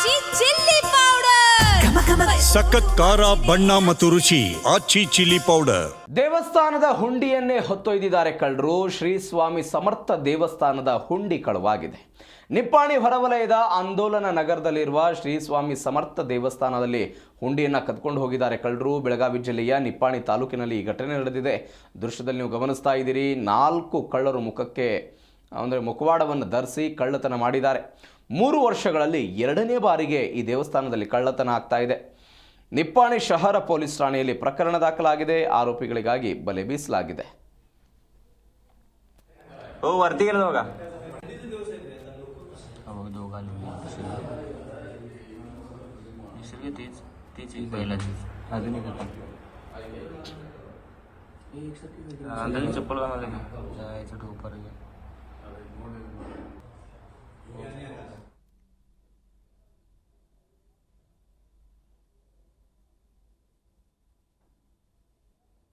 ಆಚಿ chilli powder ಸಖತ್ ಖಾರ ಬಣ್ಣ ಮತ್ತು ರುಚಿ ಆಚಿ ಚಿಲ್ಲಿ ಪೌಡರ್. ದೇವಸ್ಥಾನದ ಹುಂಡಿಯನ್ನೇ ಹೊತ್ತೊಯ್ದಿದ್ದಾರೆ ಕಳ್ಳರು. ಶ್ರೀ ಸ್ವಾಮಿ ಸಮರ್ಥ ದೇವಸ್ಥಾನದ ಹುಂಡಿ ಕಳವಾಗಿದೆ. ನಿಪ್ಪಾಣಿ ಹೊರವಲಯದ ಆಂದೋಲನ ನಗರದಲ್ಲಿರುವ ಶ್ರೀ ಸ್ವಾಮಿ ಸಮರ್ಥ ದೇವಸ್ಥಾನದಲ್ಲಿ ಹುಂಡಿಯನ್ನು ಕದ್ಕೊಂಡು ಹೋಗಿದ್ದಾರೆ ಕಳ್ಳರು. ಬೆಳಗಾವಿ ಜಿಲ್ಲೆಯ ನಿಪ್ಪಾಣಿ ತಾಲೂಕಿನಲ್ಲಿ ಈ ಘಟನೆ ನಡೆದಿದೆ. ದೃಶ್ಯದಲ್ಲಿ ನೀವು ಗಮನಿಸ್ತಾ ಇದ್ದೀರಿ. 4 ಕಳ್ಳರು ಮುಖವಾಡವನ್ನು ಧರಿಸಿ ಕಳ್ಳತನ ಮಾಡಿದ್ದಾರೆ. 3 ವರ್ಷಗಳಲ್ಲಿ 2ನೇ ಬಾರಿಗೆ ಈ ದೇವಸ್ಥಾನದಲ್ಲಿ ಕಳ್ಳತನ ಆಗ್ತಾ ಇದೆ. ನಿಪ್ಪಾಣಿ ಶಹರ ಪೊಲೀಸ್ ಠಾಣೆಯಲ್ಲಿ ಪ್ರಕರಣ ದಾಖಲಾಗಿದೆ. ಆರೋಪಿಗಳಿಗಾಗಿ ಬಲೆ ಬೀಸಲಾಗಿದೆ. चप्पल